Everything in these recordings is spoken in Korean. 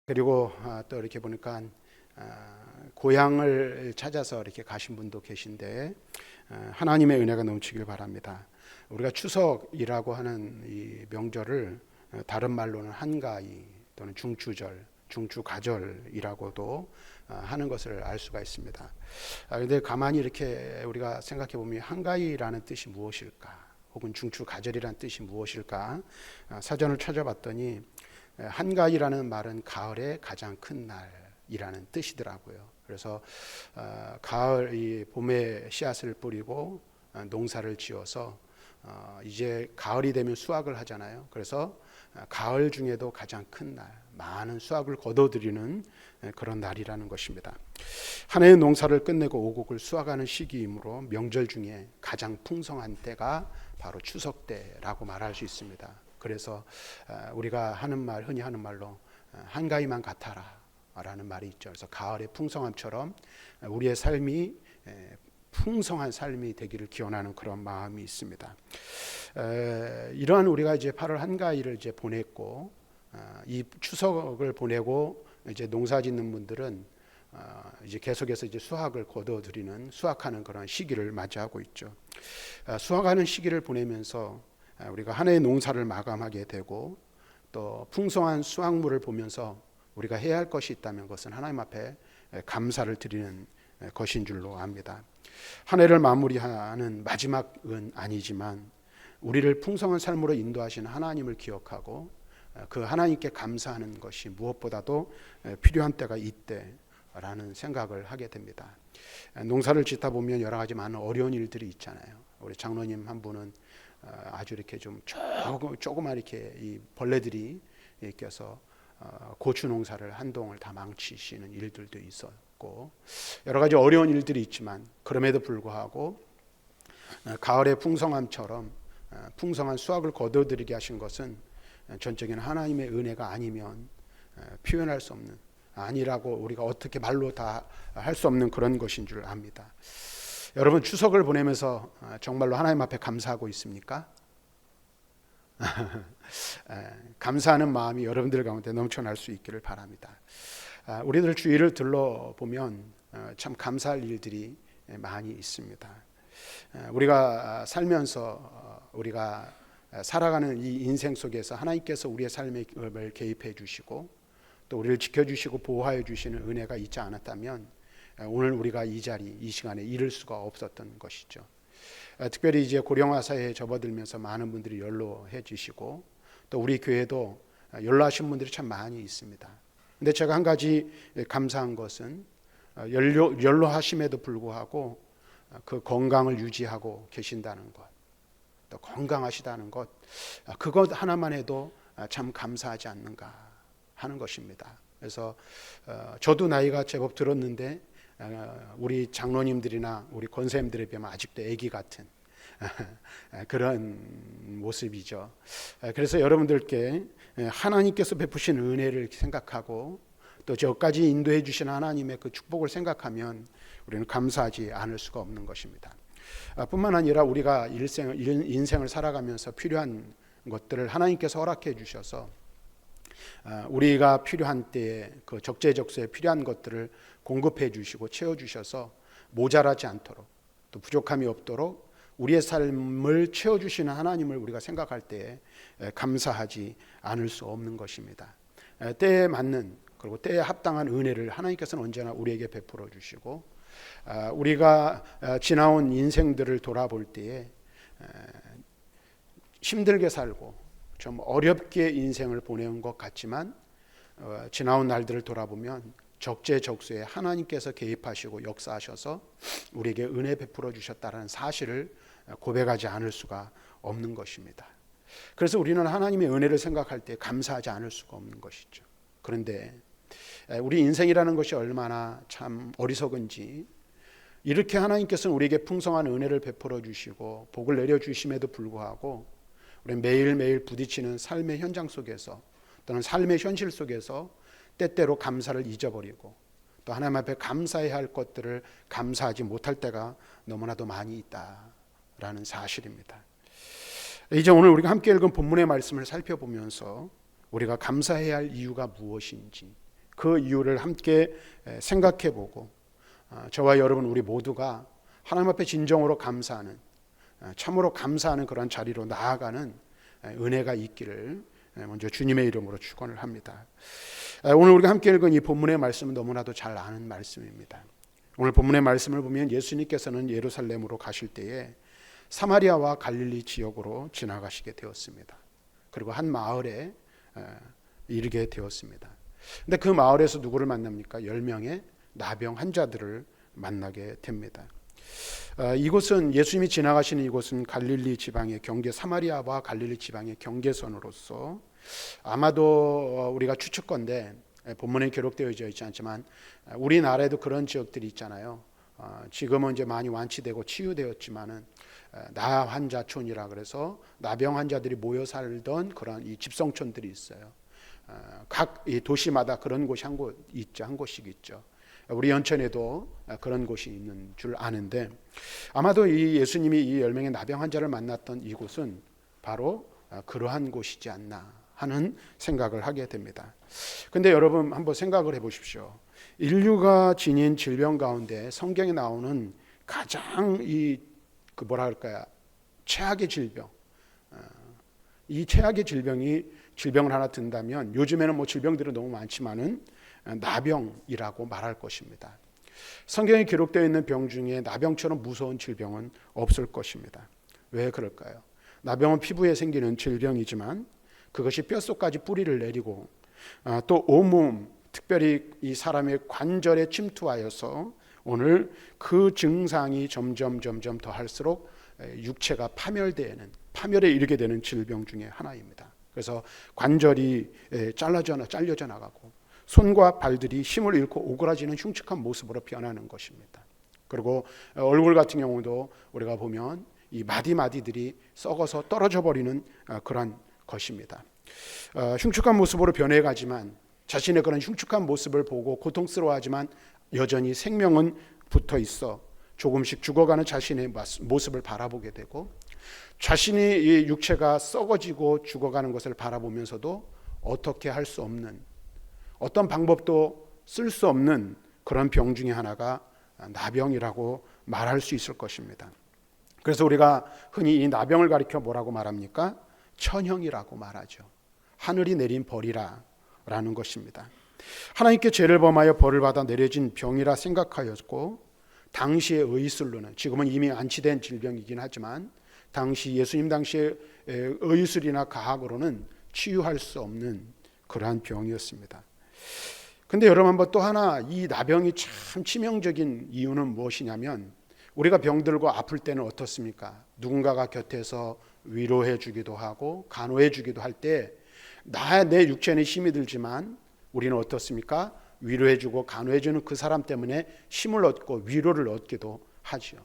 그리고 또 이렇게 보니까 고향을 찾아서 이렇게 가신 분도 계신데 하나님의 은혜가 넘치길 바랍니다. 우리가 추석이라고 하는 이 명절을 다른 말로는 한가위 또는 중추절, 중추가절이라고도 하는 것을 알 수가 있습니다. 그런데 가만히 이렇게 우리가 생각해 보면 한가위라는 뜻이 무엇일까? 혹은 중추가절이라는 뜻이 무엇일까? 사전을 찾아봤더니 한가위라는 말은 가을의 가장 큰 날이라는 뜻이더라고요. 그래서 가을 이 봄에 씨앗을 뿌리고 농사를 지어서 이제 가을이 되면 수확을 하잖아요. 그래서 가을 중에도 가장 큰 날, 많은 수확을 거둬들이는 그런 날이라는 것입니다. 한 해의 농사를 끝내고 오곡을 수확하는 시기이므로 명절 중에 가장 풍성한 때가 바로 추석 때라고 말할 수 있습니다. 그래서 우리가 하는 말, 흔히 하는 말로 한가위만 같아라 라는 말이 있죠. 그래서 가을의 풍성함처럼 우리의 삶이 풍성한 삶이 되기를 기원하는 그런 마음이 있습니다. 이러한 우리가 이제 8월 한가위를 이제 보냈고 이 추석을 보내고 이제 농사짓는 분들은 이제 계속해서 이제 수확을 거둬들이는 수확하는 그런 시기를 맞이하고 있죠. 수확하는 시기를 보내면서 우리가 한 해의 농사를 마감하게 되고 또 풍성한 수확물을 보면서 우리가 해야 할 것이 있다면 그것은 하나님 앞에 감사를 드리는 것인 줄로 압니다. 한 해를 마무리하는 마지막은 아니지만 우리를 풍성한 삶으로 인도하시는 하나님을 기억하고 그 하나님께 감사하는 것이 무엇보다도 필요한 때가 이때라는 생각을 하게 됩니다. 농사를 짓다 보면 여러 가지 많은 어려운 일들이 있잖아요. 우리 장로님 한 분은 아주 이렇게 좀 조그만 이렇게 이 벌레들이 껴서 고추 농사를 한 동을 다 망치시는 일들도 있었고 여러 가지 어려운 일들이 있지만 그럼에도 불구하고 가을의 풍성함처럼 풍성한 수확을 거둬들이게 하신 것은 전적인 하나님의 은혜가 아니면 표현할 수 없는, 아니라고 우리가 어떻게 말로 다 할 수 없는 그런 것인 줄 압니다. 여러분 추석을 보내면서 정말로 하나님 앞에 감사하고 있습니까? 감사하는 마음이 여러분들 가운데 넘쳐날 수 있기를 바랍니다. 우리들 주위를 둘러보면 참 감사할 일들이 많이 있습니다. 우리가 살면서 우리가 살아가는 이 인생 속에서 하나님께서 우리의 삶에 개입해 주시고 또 우리를 지켜주시고 보호하여 주시는 은혜가 있지 않았다면 오늘 우리가 이 자리, 이 시간에 이룰 수가 없었던 것이죠. 특별히 이제 고령화 사회에 접어들면서 많은 분들이 연로해 지시고 또 우리 교회도 연로하신 분들이 참 많이 있습니다. 근데 제가 한 가지 감사한 것은 연로하심에도 불구하고 그 건강을 유지하고 계신다는 것, 또 건강하시다는 것, 그것 하나만 해도 참 감사하지 않는가 하는 것입니다. 그래서 저도 나이가 제법 들었는데 우리 장로님들이나 우리 권사님들에 비하면 아직도 아기 같은 그런 모습이죠. 그래서 여러분들께 하나님께서 베푸신 은혜를 생각하고 또 저까지 인도해 주신 하나님의 그 축복을 생각하면 우리는 감사하지 않을 수가 없는 것입니다. 뿐만 아니라 우리가 인생을 살아가면서 필요한 것들을 하나님께서 허락해 주셔서 우리가 필요한 때에 그 적재적소에 필요한 것들을 공급해 주시고 채워 주셔서 모자라지 않도록 또 부족함이 없도록 우리의 삶을 채워 주시는 하나님을 우리가 생각할 때에 감사하지 않을 수 없는 것입니다. 때에 맞는 그리고 때에 합당한 은혜를 하나님께서는 언제나 우리에게 베풀어 주시고 우리가 지나온 인생들을 돌아볼 때에 힘들게 살고 좀 어렵게 인생을 보내온 것 같지만 지나온 날들을 돌아보면 적재적소에 하나님께서 개입하시고 역사하셔서 우리에게 은혜 베풀어 주셨다는 사실을 고백하지 않을 수가 없는 것입니다. 그래서 우리는 하나님의 은혜를 생각할 때 감사하지 않을 수가 없는 것이죠. 그런데 우리 인생이라는 것이 얼마나 참 어리석은지 이렇게 하나님께서는 우리에게 풍성한 은혜를 베풀어 주시고 복을 내려 주심에도 불구하고 우리 매일매일 부딪히는 삶의 현장 속에서 또는 삶의 현실 속에서 때때로 감사를 잊어버리고 또 하나님 앞에 감사해야 할 것들을 감사하지 못할 때가 너무나도 많이 있다라는 사실입니다. 이제 오늘 우리가 함께 읽은 본문의 말씀을 살펴보면서 우리가 감사해야 할 이유가 무엇인지 그 이유를 함께 생각해보고 저와 여러분 우리 모두가 하나님 앞에 진정으로 감사하는, 참으로 감사하는 그런 자리로 나아가는 은혜가 있기를 먼저 주님의 이름으로 축원을 합니다. 오늘 우리가 함께 읽은 이 본문의 말씀은 너무나도 잘 아는 말씀입니다. 오늘 본문의 말씀을 보면 예수님께서는 예루살렘으로 가실 때에 사마리아와 갈릴리 지역으로 지나가시게 되었습니다. 그리고 한 마을에 이르게 되었습니다. 근데 그 마을에서 누구를 만납니까? 10명의 나병 환자들을 만나게 됩니다. 이곳은 예수님이 지나가시는 이곳은 갈릴리 지방의 경계, 사마리아와 갈릴리 지방의 경계선으로서 아마도 우리가 추측건데 본문에 기록되어 있지 않지만 우리나라에도 그런 지역들이 있잖아요. 지금은 이제 많이 완치되고 치유되었지만은 나 환자촌이라 그래서 나병 환자들이 모여 살던 그런 이 집성촌들이 있어요. 각 이 도시마다 그런 곳이 한 곳씩 있죠. 우리 연천에도 그런 곳이 있는 줄 아는데 아마도 이 예수님이 이 10명의 나병 환자를 만났던 이곳은 바로 그러한 곳이지 않나 하는 생각을 하게 됩니다. 근데 여러분 한번 생각을 해보십시오. 인류가 지닌 질병 가운데 성경에 나오는 가장 그 뭐라 할까요? 최악의 질병. 이 최악의 질병을 하나 든다면 요즘에는 뭐 질병들은 너무 많지만은 나병이라고 말할 것입니다. 성경에 기록되어 있는 병 중에 나병처럼 무서운 질병은 없을 것입니다. 왜 그럴까요? 나병은 피부에 생기는 질병이지만 그것이 뼛속까지 뿌리를 내리고 또 온몸 특별히 이 사람의 관절에 침투하여서 오늘 그 증상이 점점 더 할수록 육체가 파멸에 이르게 되는 질병 중에 하나입니다. 그래서 관절이 잘려져 나가고 손과 발들이 힘을 잃고 오그라지는 흉측한 모습으로 변하는 것입니다. 그리고 얼굴 같은 경우도 우리가 보면 이 마디마디들이 썩어서 떨어져 버리는 그런 것입니다. 흉측한 모습으로 변해가지만 자신의 그런 흉측한 모습을 보고 고통스러워하지만 여전히 생명은 붙어 있어 조금씩 죽어가는 자신의 모습을 바라보게 되고 자신이 이 육체가 썩어지고 죽어가는 것을 바라보면서도 어떻게 할 수 없는 어떤 방법도 쓸 수 없는 그런 병 중에 하나가 나병이라고 말할 수 있을 것입니다. 그래서 우리가 흔히 이 나병을 가리켜 뭐라고 말합니까? 천형이라고 말하죠. 하늘이 내린 벌이라 라는 것입니다. 하나님께 죄를 범하여 벌을 받아 내려진 병이라 생각하였고 당시의 의술로는 지금은 이미 안치된 질병이긴 하지만 당시 예수님 당시의 의술이나 과학으로는 치유할 수 없는 그러한 병이었습니다. 근데 여러분 한번 또 하나 이 나병이 참 치명적인 이유는 무엇이냐면 우리가 병들고 아플 때는 어떻습니까? 누군가가 곁에서 위로해 주기도 하고 간호해 주기도 할 때 내 육체는 힘이 들지만 우리는 어떻습니까? 위로해 주고 간호해 주는 그 사람 때문에 힘을 얻고 위로를 얻기도 하죠.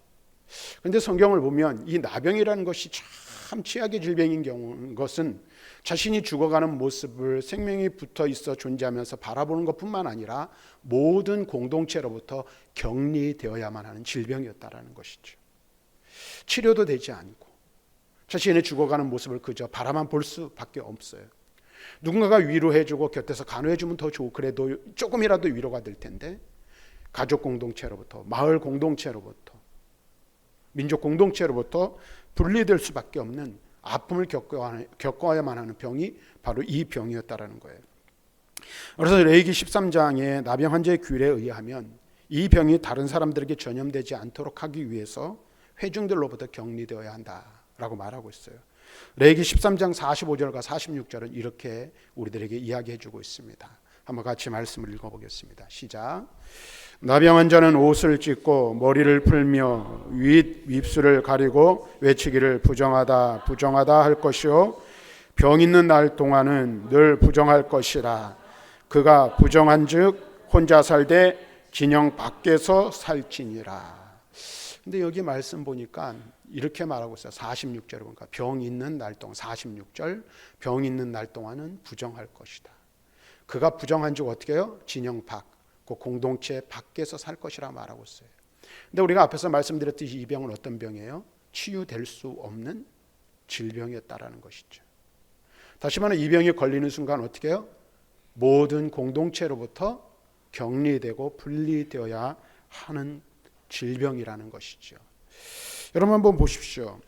그런데 성경을 보면 이 나병이라는 것이 참 최악의 질병인 것은 자신이 죽어가는 모습을 생명이 붙어 있어 존재하면서 바라보는 것뿐만 아니라 모든 공동체로부터 격리되어야만 하는 질병이었다라는 것이죠. 치료도 되지 않고 자신의 죽어가는 모습을 그저 바라만 볼 수밖에 없어요. 누군가가 위로해주고 곁에서 간호해주면 더 좋고 그래도 조금이라도 위로가 될 텐데 가족 공동체로부터 마을 공동체로부터 민족 공동체로부터 분리될 수밖에 없는 아픔을 겪어야만 하는 병이 바로 이 병이었다라는 거예요. 그래서 레위기 13장의 나병 환자의 규례에 의하면 이 병이 다른 사람들에게 전염되지 않도록 하기 위해서 회중들로부터 격리되어야 한다라고 말하고 있어요. 레위기 13장 45절과 46절은 이렇게 우리들에게 이야기해주고 있습니다. 한번 같이 말씀을 읽어보겠습니다. 시작. 나병 환자는 옷을 찢고 머리를 풀며 입술을 가리고 외치기를 부정하다 부정하다 할 것이요 병 있는 날 동안은 늘 부정할 것이라. 그가 부정한즉 혼자 살되 진영 밖에서 살지니라. 근데 여기 말씀 보니까 이렇게 말하고 있어요. 46절에 보니까 병 있는 날 동안 46절 병 있는 날 동안은 부정할 것이다. 그가 부정한즉 어떻게 해요? 진영 밖, 그 공동체 밖에서 살 것이라 말하고 있어요. 근데 우리가 앞에서 말씀드렸듯이 이 병은 어떤 병이에요? 치유될 수 없는 질병이었다라는 것이죠. 다시 말하면 이 병이 걸리는 순간 어떻게 해요? 모든 공동체로부터 격리되고 분리되어야 하는 질병이라는 것이죠. 여러분 한번 보십시오.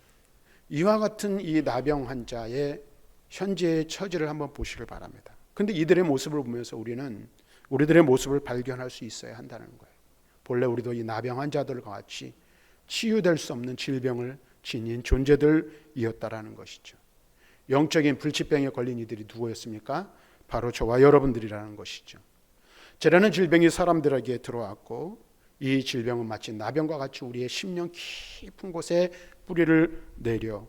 이와 같은 이 나병 환자의 현재의 처지를 한번 보시길 바랍니다. 근데 이들의 모습을 보면서 우리는 우리들의 모습을 발견할 수 있어야 한다는 거예요. 본래 우리도 이 나병 환자들과 같이 치유될 수 없는 질병을 지닌 존재들이었다라는 것이죠. 영적인 불치병에 걸린 이들이 누구였습니까? 바로 저와 여러분들이라는 것이죠. 죄라는 질병이 사람들에게 들어왔고 이 질병은 마치 나병과 같이 우리의 심령 깊은 곳에 뿌리를 내려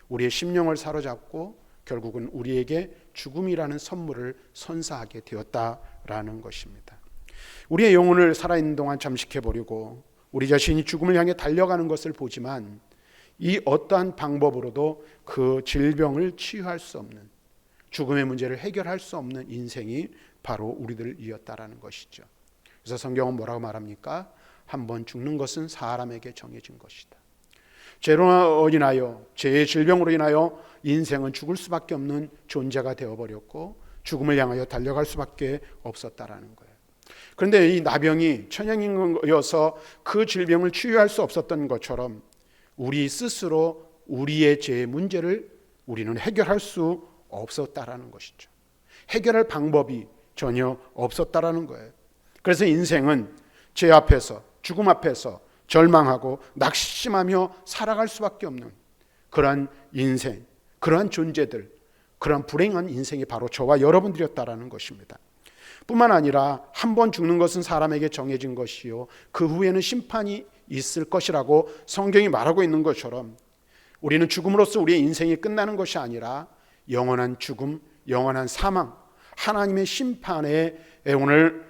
우리의 심령을 사로잡고 결국은 우리에게 죽음이라는 선물을 선사하게 되었다라는 것입니다. 우리의 영혼을 살아있는 동안 잠식해버리고 우리 자신이 죽음을 향해 달려가는 것을 보지만 이 어떠한 방법으로도 그 질병을 치유할 수 없는, 죽음의 문제를 해결할 수 없는 인생이 바로 우리들이었다라는 것이죠. 그래서 성경은 뭐라고 말합니까? 한번 죽는 것은 사람에게 정해진 것이다. 죄로 인하여, 죄의 질병으로 인하여 인생은 죽을 수밖에 없는 존재가 되어버렸고 죽음을 향하여 달려갈 수밖에 없었다라는 거예요. 그런데 이 나병이 천연인이어서 그 질병을 치유할 수 없었던 것처럼 우리 스스로 우리의 죄의 문제를 우리는 해결할 수 없었다라는 것이죠. 해결할 방법이 전혀 없었다라는 거예요. 그래서 인생은 죄 앞에서, 죽음 앞에서 절망하고 낙심하며 살아갈 수밖에 없는 그러한 인생, 그러한 존재들, 그러한 불행한 인생이 바로 저와 여러분들이었다라는 것입니다. 뿐만 아니라 한 번 죽는 것은 사람에게 정해진 것이요 그 후에는 심판이 있을 것이라고 성경이 말하고 있는 것처럼 우리는 죽음으로써 우리의 인생이 끝나는 것이 아니라 영원한 죽음, 영원한 사망, 하나님의 심판에 오늘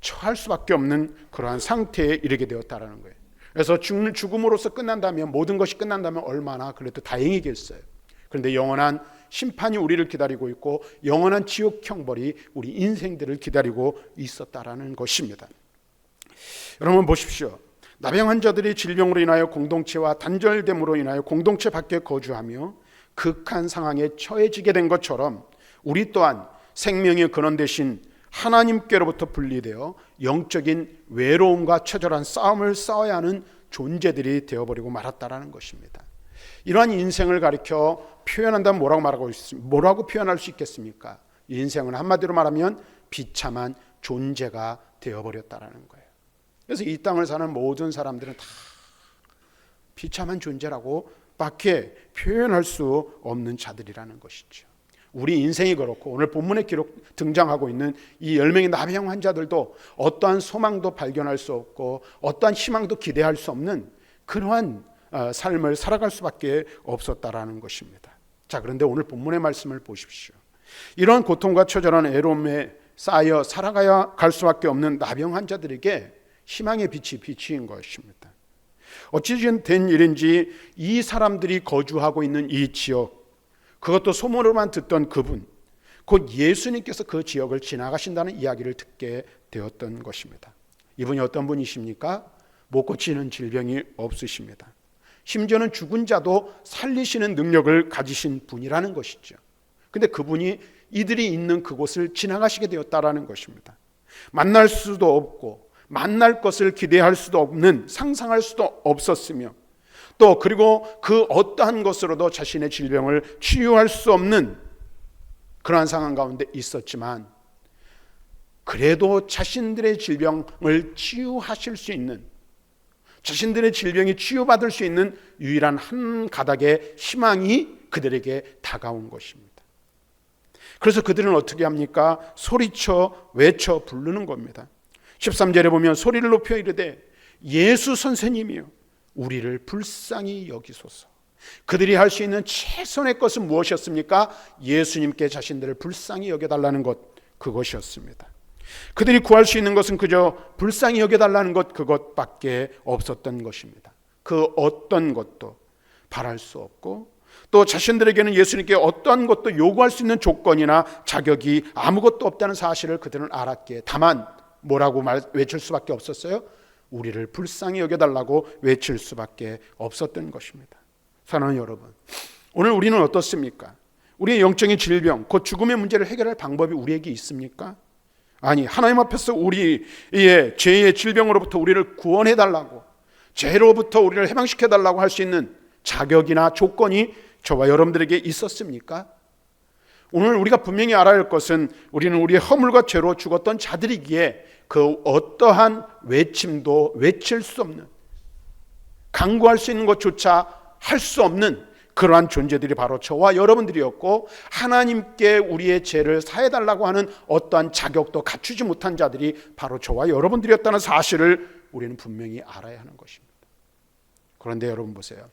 처할 수밖에 없는 그러한 상태에 이르게 되었다라는 거예요. 그래서 죽음으로써 끝난다면, 모든 것이 끝난다면 얼마나 그래도 다행이겠어요. 그런데 영원한 심판이 우리를 기다리고 있고 영원한 지옥 형벌이 우리 인생들을 기다리고 있었다라는 것입니다. 여러분 보십시오. 나병 환자들이 질병으로 인하여 공동체와 단절됨으로 인하여 공동체 밖에 거주하며 극한 상황에 처해지게 된 것처럼 우리 또한 생명의 근원 대신 하나님께로부터 분리되어 영적인 외로움과 처절한 싸움을 싸워야 하는 존재들이 되어버리고 말았다라는 것입니다. 이러한 인생을 가리켜 표현한다면 뭐라고 표현할 수 있겠습니까? 인생은 한마디로 말하면 비참한 존재가 되어버렸다라는 거예요. 그래서 이 땅을 사는 모든 사람들은 다 비참한 존재라고 밖에 표현할 수 없는 자들이라는 것이죠. 우리 인생이 그렇고 오늘 본문에 등장하고 있는 이 10명의 나병 환자들도 어떠한 소망도 발견할 수 없고 어떠한 희망도 기대할 수 없는 그러한 삶을 살아갈 수밖에 없었다라는 것입니다. 자, 그런데 오늘 본문의 말씀을 보십시오. 이러한 고통과 처절한 애로움에 쌓여 살아가야 갈 수밖에 없는 나병 환자들에게 희망의 빛이 비치인 것입니다. 어찌 된 일인지 이 사람들이 거주하고 있는 이 지역, 그것도 소문으로만 듣던 그분, 곧 예수님께서 그 지역을 지나가신다는 이야기를 듣게 되었던 것입니다. 이분이 어떤 분이십니까? 못 고치는 질병이 없으십니다. 심지어는 죽은 자도 살리시는 능력을 가지신 분이라는 것이죠. 근데 그분이 이들이 있는 그곳을 지나가시게 되었다라는 것입니다. 만날 수도 없고 만날 것을 기대할 수도 없는, 상상할 수도 없었으며 또 그리고 그 어떠한 것으로도 자신의 질병을 치유할 수 없는 그러한 상황 가운데 있었지만 그래도 자신들의 질병을 치유하실 수 있는, 자신들의 질병이 치유받을 수 있는 유일한 한 가닥의 희망이 그들에게 다가온 것입니다. 그래서 그들은 어떻게 합니까? 소리쳐 외쳐 부르는 겁니다. 13절에 보면 소리를 높여 이르되 예수 선생님이여 우리를 불쌍히 여기소서. 그들이 할 수 있는 최선의 것은 무엇이었습니까? 예수님께 자신들을 불쌍히 여겨달라는 것, 그것이었습니다. 그들이 구할 수 있는 것은 그저 불쌍히 여겨달라는 것, 그것밖에 없었던 것입니다. 그 어떤 것도 바랄 수 없고 또 자신들에게는 예수님께 어떤 것도 요구할 수 있는 조건이나 자격이 아무것도 없다는 사실을 그들은 알았기에 다만 뭐라고 외칠 수밖에 없었어요? 우리를 불쌍히 여겨달라고 외칠 수밖에 없었던 것입니다. 사랑하는 여러분, 오늘 우리는 어떻습니까? 우리의 영적인 질병, 그 죽음의 문제를 해결할 방법이 우리에게 있습니까? 아니, 하나님 앞에서 우리의 죄의 질병으로부터 우리를 구원해달라고, 죄로부터 우리를 해방시켜달라고 할 수 있는 자격이나 조건이 저와 여러분들에게 있었습니까? 오늘 우리가 분명히 알아야 할 것은 우리는 우리의 허물과 죄로 죽었던 자들이기에 그 어떠한 외침도 외칠 수 없는, 강구할 수 있는 것조차 할 수 없는 그러한 존재들이 바로 저와 여러분들이었고, 하나님께 우리의 죄를 사해달라고 하는 어떠한 자격도 갖추지 못한 자들이 바로 저와 여러분들이었다는 사실을 우리는 분명히 알아야 하는 것입니다. 그런데 여러분 보세요.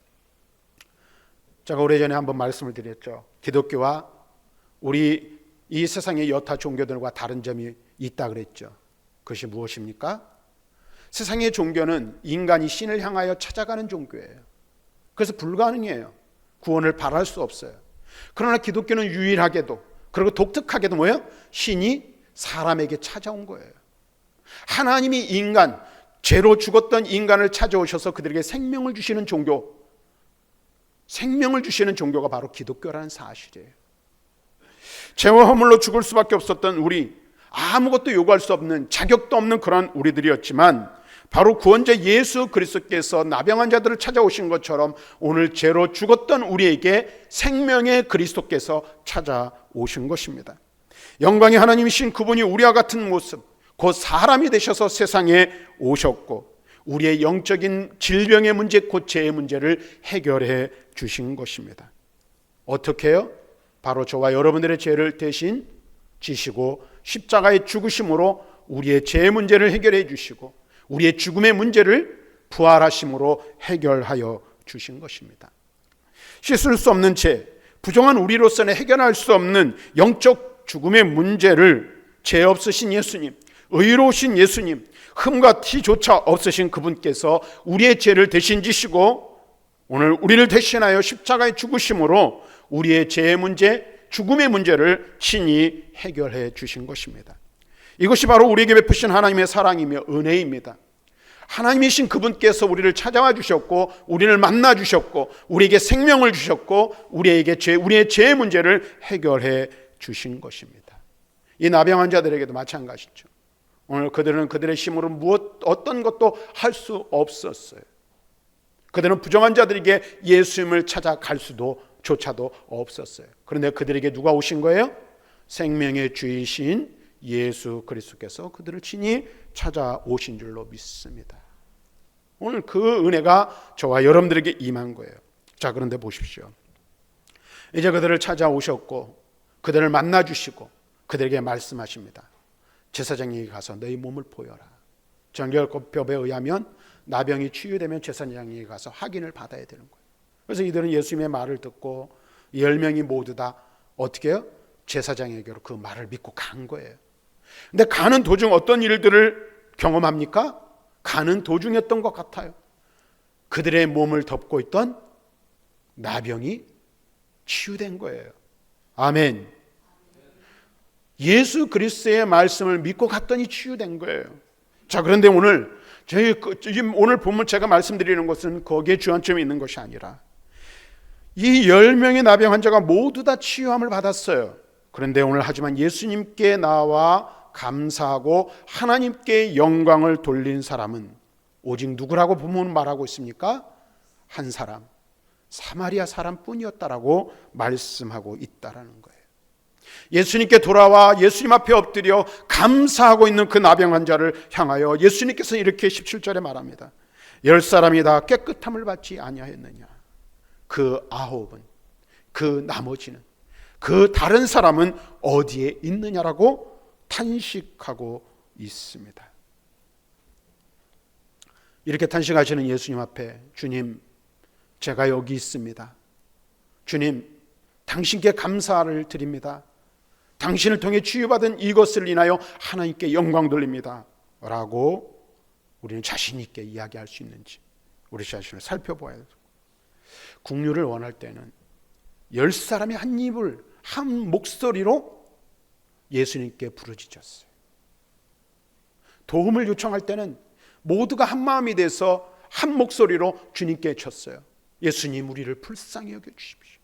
제가 오래전에 한번 말씀을 드렸죠. 기독교와 우리 이 세상의 여타 종교들과 다른 점이 있다 그랬죠. 그것이 무엇입니까? 세상의 종교는 인간이 신을 향하여 찾아가는 종교예요. 그래서 불가능해요. 구원을 바랄 수 없어요. 그러나 기독교는 유일하게도, 그리고 독특하게도 뭐예요? 신이 사람에게 찾아온 거예요. 하나님이 인간, 죄로 죽었던 인간을 찾아오셔서 그들에게 생명을 주시는 종교, 생명을 주시는 종교가 바로 기독교라는 사실이에요. 죄와 허물로 죽을 수밖에 없었던 우리, 아무것도 요구할 수 없는, 자격도 없는 그런 우리들이었지만, 바로 구원자 예수 그리스도께서 나병한 자들을 찾아오신 것처럼 오늘 죄로 죽었던 우리에게 생명의 그리스도께서 찾아오신 것입니다. 영광의 하나님이신 그분이 우리와 같은 모습, 곧 사람이 되셔서 세상에 오셨고, 우리의 영적인 질병의 문제, 곧 죄의 문제를 해결해 주신 것입니다. 어떻게 해요? 바로 저와 여러분들의 죄를 대신 지시고 십자가의 죽으심으로 우리의 죄의 문제를 해결해 주시고, 우리의 죽음의 문제를 부활하심으로 해결하여 주신 것입니다. 씻을 수 없는 죄, 부정한 우리로서는 해결할 수 없는 영적 죽음의 문제를 죄 없으신 예수님, 의로우신 예수님, 흠과 티조차 없으신 그분께서 우리의 죄를 대신 지시고 오늘 우리를 대신하여 십자가의 죽으심으로 우리의 죄의 문제, 죽음의 문제를 친히 해결해 주신 것입니다. 이것이 바로 우리에게 베푸신 하나님의 사랑이며 은혜입니다. 하나님이신 그분께서 우리를 찾아와 주셨고, 우리를 만나 주셨고, 우리에게 생명을 주셨고, 우리의 죄의 문제를 해결해 주신 것입니다. 이 나병 환자들에게도 마찬가지죠. 오늘 그들은 그들의 힘으로 어떤 것도 할 수 없었어요. 그들은 부정한 자들에게 예수님을 찾아갈 수도 조차도 없었어요. 그런데 그들에게 누가 오신 거예요? 생명의 주이신 예수 그리스도께서 그들을 친히 찾아오신 줄로 믿습니다. 오늘 그 은혜가 저와 여러분들에게 임한 거예요. 자, 그런데 보십시오. 이제 그들을 찾아오셨고 그들을 만나주시고 그들에게 말씀하십니다. 제사장에게 가서 너희 몸을 보여라. 정결법에 의하면 나병이 치유되면 제사장에게 가서 확인을 받아야 되는 거예요. 그래서 이들은 예수님의 말을 듣고 10명이 모두 다 어떻게 해요? 제사장에게로 그 말을 믿고 간 거예요. 근데 가는 도중 어떤 일들을 경험합니까? 가는 도중이었던 것 같아요. 그들의 몸을 덮고 있던 나병이 치유된 거예요. 아멘. 예수 그리스도의 말씀을 믿고 갔더니 치유된 거예요. 자, 그런데 오늘 본문 제가 말씀드리는 것은 거기에 주안점이 있는 것이 아니라 이 10명의 나병 환자가 모두 다 치유함을 받았어요. 그런데 오늘 하지만 예수님께 나와 감사하고 하나님께 영광을 돌린 사람은 오직 누구라고 본문은 말하고 있습니까? 한 사람, 사마리아 사람뿐이었다라고 말씀하고 있다라는 거예요. 예수님께 돌아와 예수님 앞에 엎드려 감사하고 있는 그 나병 환자를 향하여 예수님께서 이렇게 17절에 말합니다. 10사람이 다 깨끗함을 받지 아니하였느냐? 그 9은, 그 나머지는, 그 다른 사람은 어디에 있느냐라고 탄식하고 있습니다. 이렇게 탄식하시는 예수님 앞에 주님, 제가 여기 있습니다. 주님, 당신께 감사를 드립니다. 당신을 통해 치유받은 이것을 인하여 하나님께 영광 돌립니다 라고 우리는 자신 있게 이야기할 수 있는지 우리 자신을 살펴봐야 돼요. 긍휼을 원할 때는 10사람이 한 입을 한 목소리로 예수님께 부르짖었어요. 도움을 요청할 때는 모두가 한 마음이 돼서 한 목소리로 주님께 쳤어요. 예수님, 우리를 불쌍히 여겨주십시오.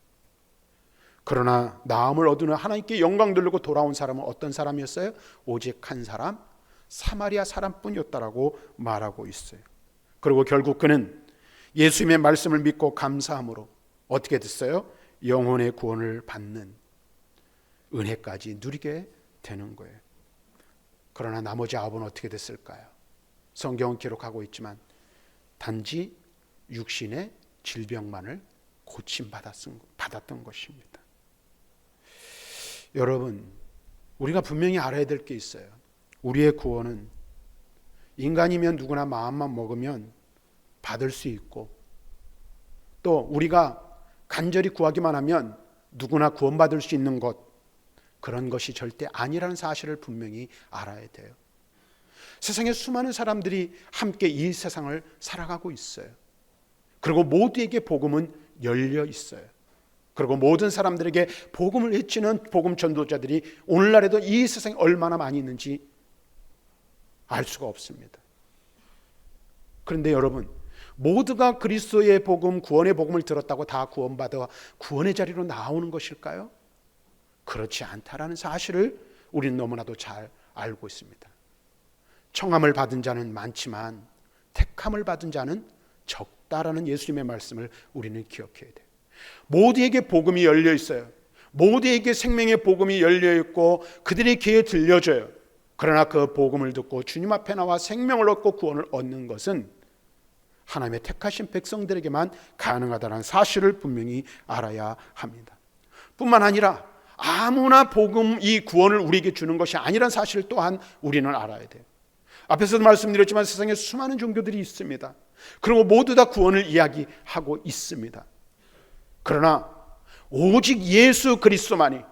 그러나 나음을 얻으며 하나님께 영광 돌리고 돌아온 사람은 어떤 사람이었어요? 오직 한 사람, 사마리아 사람뿐이었다라고 말하고 있어요. 그리고 결국 그는 예수님의 말씀을 믿고 감사함으로 어떻게 됐어요? 영혼의 구원을 받는 은혜까지 누리게 되는 거예요. 그러나 나머지 9은 어떻게 됐을까요? 성경은 기록하고 있지만 단지 육신의 질병만을 고침받았던 것입니다. 여러분, 우리가 분명히 알아야 될 게 있어요. 우리의 구원은 인간이면 누구나 마음만 먹으면 받을 수 있고, 또 우리가 간절히 구하기만 하면 누구나 구원받을 수 있는 것, 그런 것이 절대 아니라는 사실을 분명히 알아야 돼요. 세상에 수많은 사람들이 함께 이 세상을 살아가고 있어요. 그리고 모두에게 복음은 열려 있어요. 그리고 모든 사람들에게 복음을 외치는 복음 전도자들이 오늘날에도 이 세상에 얼마나 많이 있는지 알 수가 없습니다. 그런데 여러분, 모두가 그리스도의 복음, 구원의 복음을 들었다고 다 구원받아 구원의 자리로 나오는 것일까요? 그렇지 않다라는 사실을 우리는 너무나도 잘 알고 있습니다. 청함을 받은 자는 많지만 택함을 받은 자는 적다라는 예수님의 말씀을 우리는 기억해야 돼요. 모두에게 복음이 열려 있어요. 모두에게 생명의 복음이 열려 있고 그들의 귀에 들려져요. 그러나 그 복음을 듣고 주님 앞에 나와 생명을 얻고 구원을 얻는 것은 하나님의 택하신 백성들에게만 가능하다는 사실을 분명히 알아야 합니다. 뿐만 아니라 아무나 복음, 이 구원을 우리에게 주는 것이 아니라는 사실 또한 우리는 알아야 돼요. 앞에서도 말씀드렸지만 세상에 수많은 종교들이 있습니다. 그리고 모두 다 구원을 이야기하고 있습니다. 그러나 오직 예수 그리스도만이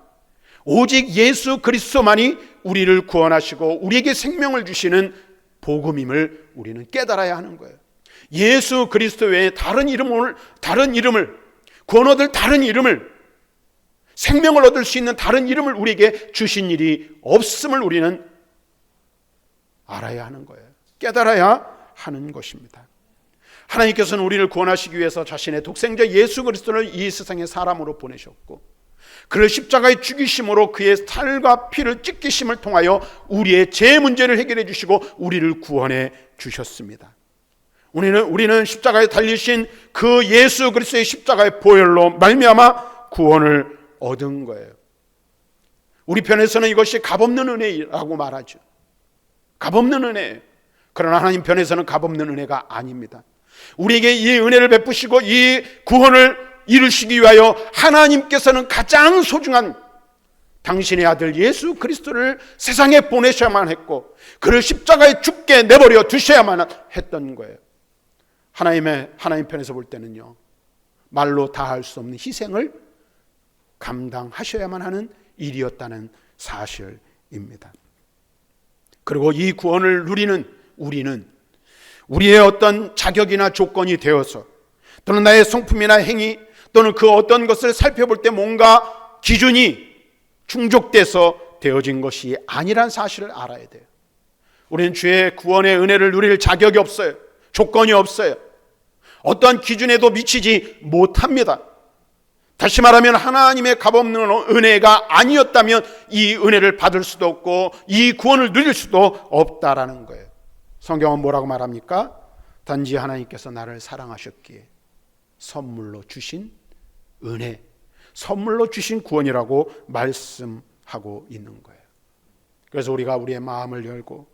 우리를 구원하시고 우리에게 생명을 주시는 복음임을 우리는 깨달아야 하는 거예요. 예수 그리스도 외에 다른 이름을 구원 얻을 다른 이름을, 생명을 얻을 수 있는 다른 이름을 우리에게 주신 일이 없음을 우리는 알아야 하는 거예요. 깨달아야 하는 것입니다. 하나님께서는 우리를 구원하시기 위해서 자신의 독생자 예수 그리스도를 이 세상에 사람으로 보내셨고, 그를 십자가에 죽이심으로 그의 살과 피를 찢기심을 통하여 우리의 죄 문제를 해결해 주시고 우리를 구원해 주셨습니다. 우리는 십자가에 달리신 그 예수 그리스도의 십자가의 보혈로 말미암아 구원을 얻은 거예요. 우리 편에서는 이것이 값없는 은혜라고 말하죠. 값없는 은혜. 그러나 하나님 편에서는 값없는 은혜가 아닙니다. 우리에게 이 은혜를 베푸시고 이 구원을 이루시기 위하여 하나님께서는 가장 소중한 당신의 아들 예수 그리스도를 세상에 보내셔야만 했고, 그를 십자가에 죽게 내버려 두셔야만 했던 거예요. 하나님 편에서 볼 때는요, 말로 다 할 수 없는 희생을 감당하셔야만 하는 일이었다는 사실입니다. 그리고 이 구원을 누리는 우리는 우리의 어떤 자격이나 조건이 되어서, 또는 나의 성품이나 행위, 또는 그 어떤 것을 살펴볼 때 뭔가 기준이 충족돼서 되어진 것이 아니란 사실을 알아야 돼요. 우리는 주의 구원의 은혜를 누릴 자격이 없어요. 조건이 없어요. 어떠한 기준에도 미치지 못합니다. 다시 말하면 하나님의 값없는 은혜가 아니었다면 이 은혜를 받을 수도 없고 이 구원을 누릴 수도 없다라는 거예요. 성경은 뭐라고 말합니까? 단지 하나님께서 나를 사랑하셨기에 선물로 주신 은혜, 선물로 주신 구원이라고 말씀하고 있는 거예요. 그래서 우리가 우리의 마음을 열고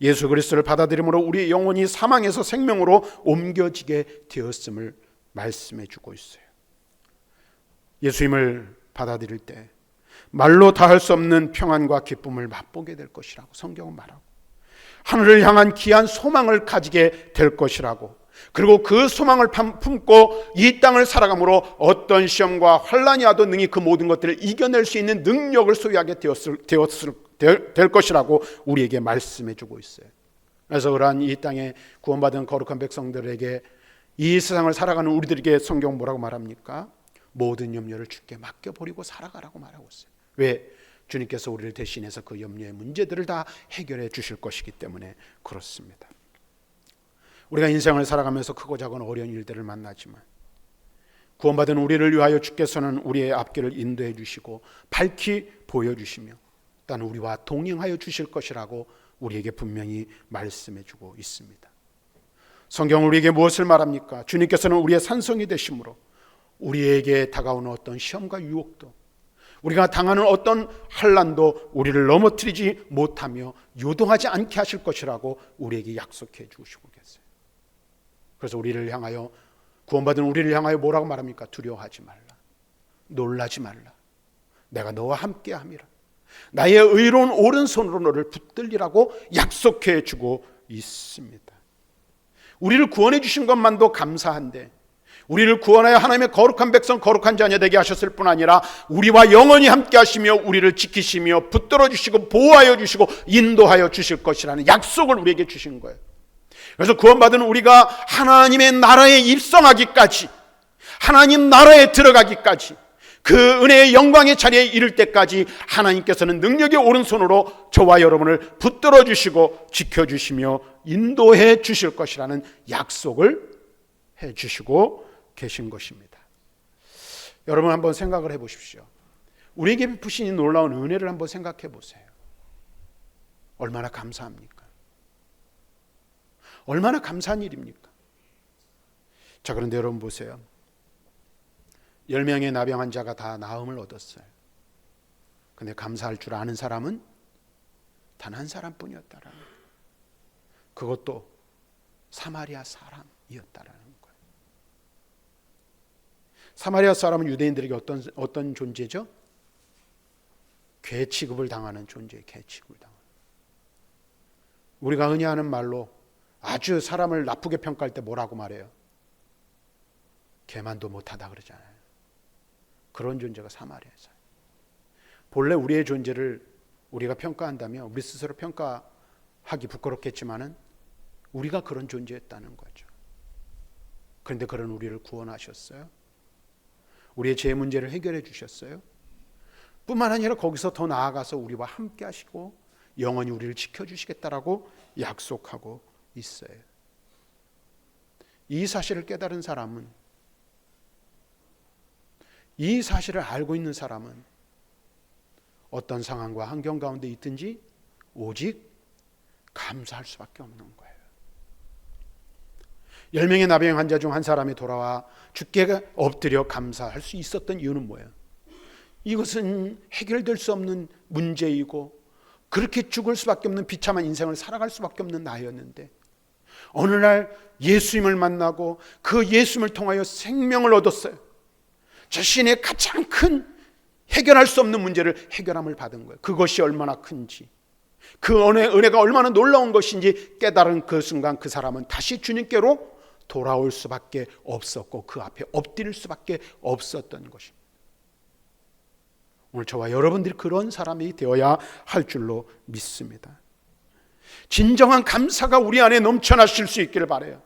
예수 그리스도를 받아들임으로 우리의 영혼이 사망에서 생명으로 옮겨지게 되었음을 말씀해 주고 있어요. 예수님을 받아들일 때 말로 다 할 수 없는 평안과 기쁨을 맛보게 될 것이라고 성경은 말하고, 하늘을 향한 귀한 소망을 가지게 될 것이라고, 그리고 그 소망을 품고 이 땅을 살아감으로 어떤 시험과 환난이 와도 능히 그 모든 것들을 이겨낼 수 있는 능력을 소유하게 될 것이라고 우리에게 말씀해 주고 있어요. 그래서 그러한 이 땅에 구원받은 거룩한 백성들에게, 이 세상을 살아가는 우리들에게 성경 뭐라고 말합니까? 모든 염려를 주께 맡겨버리고 살아가라고 말하고 있어요. 왜? 주님께서 우리를 대신해서 그 염려의 문제들을 다 해결해 주실 것이기 때문에 그렇습니다. 우리가 인생을 살아가면서 크고 작은 어려운 일들을 만나지만 구원받은 우리를 위하여 주께서는 우리의 앞길을 인도해 주시고 밝히 보여주시며 또한 우리와 동행하여 주실 것이라고 우리에게 분명히 말씀해 주고 있습니다. 성경은 우리에게 무엇을 말합니까? 주님께서는 우리의 산성이 되심으로 우리에게 다가오는 어떤 시험과 유혹도, 우리가 당하는 어떤 환난도 우리를 넘어뜨리지 못하며 요동하지 않게 하실 것이라고 우리에게 약속해 주시고 계세요. 그래서 우리를 향하여, 구원받은 우리를 향하여 뭐라고 말합니까? 두려워하지 말라, 놀라지 말라, 내가 너와 함께 함이라, 나의 의로운 오른손으로 너를 붙들리라고 약속해 주고 있습니다. 우리를 구원해 주신 것만도 감사한데, 우리를 구원하여 하나님의 거룩한 백성, 거룩한 자녀 되게 하셨을 뿐 아니라 우리와 영원히 함께 하시며 우리를 지키시며 붙들어 주시고 보호하여 주시고 인도하여 주실 것이라는 약속을 우리에게 주신 거예요. 그래서 구원받은 우리가 하나님의 나라에 입성하기까지, 하나님 나라에 들어가기까지, 그 은혜의 영광의 자리에 이를 때까지 하나님께서는 능력의 오른손으로 저와 여러분을 붙들어 주시고 지켜주시며 인도해 주실 것이라는 약속을 해 주시고 계신 것입니다. 여러분 한번 생각을 해 보십시오. 우리에게 베푸신 이 놀라운 은혜를 한번 생각해 보세요. 얼마나 감사합니까? 얼마나 감사한 일입니까? 자, 그런데 여러분 보세요. 10명의 나병 환자가 다 나음을 얻었어요. 근데 감사할 줄 아는 사람은 단 한 사람뿐이었다라는 거예요. 그것도 사마리아 사람이었다라는 거예요. 사마리아 사람은 유대인들에게 어떤 존재죠? 개 취급을 당하는 존재예요. 개 취급을 당하는. 우리가 흔히 하는 말로 아주 사람을 나쁘게 평가할 때 뭐라고 말해요? 개만도 못하다 그러잖아요. 그런 존재가 사마리아 사람. 본래 우리의 존재를 우리가 평가한다면 우리 스스로 평가하기 부끄럽겠지만은 우리가 그런 존재였다는 거죠. 그런데 그런 우리를 구원하셨어요. 우리의 죄 문제를 해결해 주셨어요. 뿐만 아니라 거기서 더 나아가서 우리와 함께 하시고 영원히 우리를 지켜주시겠다라고 약속하고 있어요. 이 사실을 깨달은 사람은, 이 사실을 알고 있는 사람은 어떤 상황과 환경 가운데 있든지 오직 감사할 수밖에 없는 거예요. 10명의 나병 환자 중 한 사람이 돌아와 주께 엎드려 감사할 수 있었던 이유는 뭐예요? 이것은 해결될 수 없는 문제이고 그렇게 죽을 수밖에 없는 비참한 인생을 살아갈 수밖에 없는 나였는데 어느 날 예수님을 만나고 그 예수님을 통하여 생명을 얻었어요. 자신의 가장 큰 해결할 수 없는 문제를 해결함을 받은 거예요. 그것이 얼마나 큰지, 그 은혜가 얼마나 놀라운 것인지 깨달은 그 순간 그 사람은 다시 주님께로 돌아올 수밖에 없었고 그 앞에 엎드릴 수밖에 없었던 것입니다. 오늘 저와 여러분들이 그런 사람이 되어야 할 줄로 믿습니다. 진정한 감사가 우리 안에 넘쳐나실 수 있기를 바라요.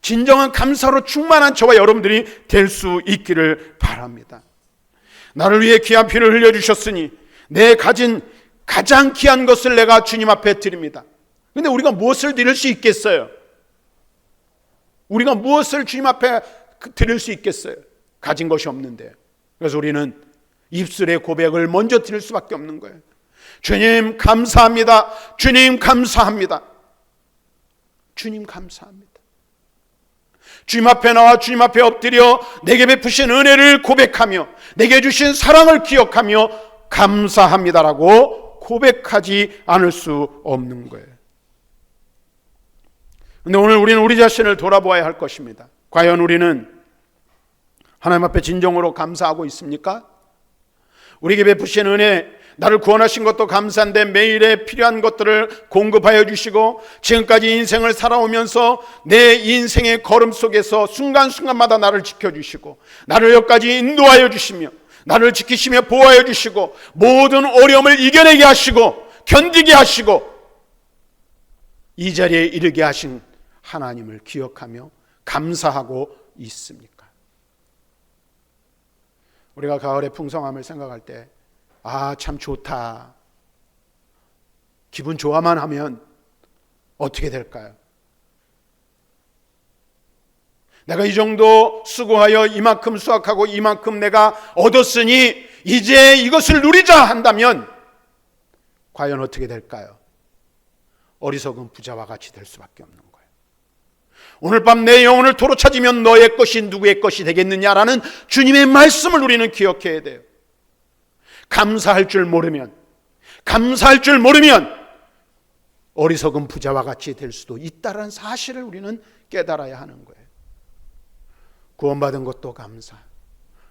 진정한 감사로 충만한 저와 여러분들이 될 수 있기를 바랍니다. 나를 위해 귀한 피를 흘려주셨으니 내 가진 가장 귀한 것을 내가 주님 앞에 드립니다. 그런데 우리가 무엇을 드릴 수 있겠어요? 우리가 무엇을 주님 앞에 드릴 수 있겠어요? 가진 것이 없는데. 그래서 우리는 입술의 고백을 먼저 드릴 수밖에 없는 거예요. 주님 감사합니다. 주님 감사합니다. 주님 감사합니다. 주님 앞에 나와 주님 앞에 엎드려 내게 베푸신 은혜를 고백하며 내게 주신 사랑을 기억하며 감사합니다라고 고백하지 않을 수 없는 거예요. 그런데 오늘 우리는 우리 자신을 돌아보아야 할 것입니다. 과연 우리는 하나님 앞에 진정으로 감사하고 있습니까? 우리에게 베푸신 은혜, 나를 구원하신 것도 감사한데 매일에 필요한 것들을 공급하여 주시고 지금까지 인생을 살아오면서 내 인생의 걸음 속에서 순간순간마다 나를 지켜주시고 나를 여기까지 인도하여 주시며 나를 지키시며 보호하여 주시고 모든 어려움을 이겨내게 하시고 견디게 하시고 이 자리에 이르게 하신 하나님을 기억하며 감사하고 있습니까? 우리가 가을의 풍성함을 생각할 때 참 좋다, 기분 좋아만 하면 어떻게 될까요? 내가 이 정도 수고하여 이만큼 수확하고 이만큼 내가 얻었으니 이제 이것을 누리자 한다면 과연 어떻게 될까요? 어리석은 부자와 같이 될 수밖에 없는 거예요. 오늘 밤 내 영혼을 도로 찾으면 너의 것이 누구의 것이 되겠느냐라는 주님의 말씀을 우리는 기억해야 돼요. 감사할 줄 모르면 어리석은 부자와 같이 될 수도 있다는 사실을 우리는 깨달아야 하는 거예요. 구원받은 것도 감사,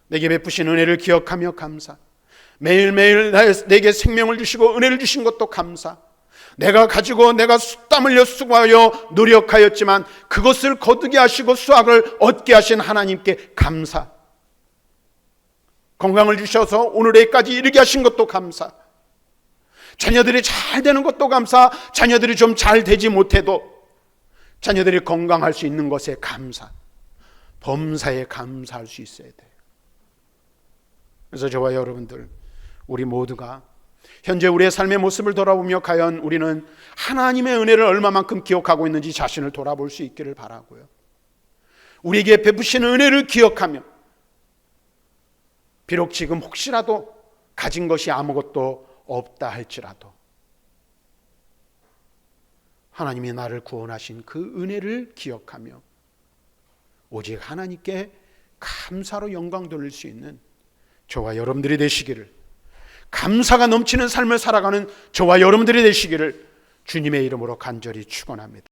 내게 베푸신 은혜를 기억하며 감사, 매일매일 내게 생명을 주시고 은혜를 주신 것도 감사, 내가 가지고 내가 땀 흘려 수고하여 노력하였지만 그것을 거두게 하시고 수확을 얻게 하신 하나님께 감사, 건강을 주셔서 오늘에까지 이르게 하신 것도 감사, 자녀들이 잘 되는 것도 감사, 자녀들이 좀 잘 되지 못해도 자녀들이 건강할 수 있는 것에 감사, 범사에 감사할 수 있어야 돼요. 그래서 저와 여러분들, 우리 모두가 현재 우리의 삶의 모습을 돌아보며 과연 우리는 하나님의 은혜를 얼마만큼 기억하고 있는지 자신을 돌아볼 수 있기를 바라고요. 우리에게 베푸신 은혜를 기억하며 비록 지금 혹시라도 가진 것이 아무것도 없다 할지라도 하나님이 나를 구원하신 그 은혜를 기억하며 오직 하나님께 감사로 영광 돌릴 수 있는 저와 여러분들이 되시기를, 감사가 넘치는 삶을 살아가는 저와 여러분들이 되시기를 주님의 이름으로 간절히 축원합니다.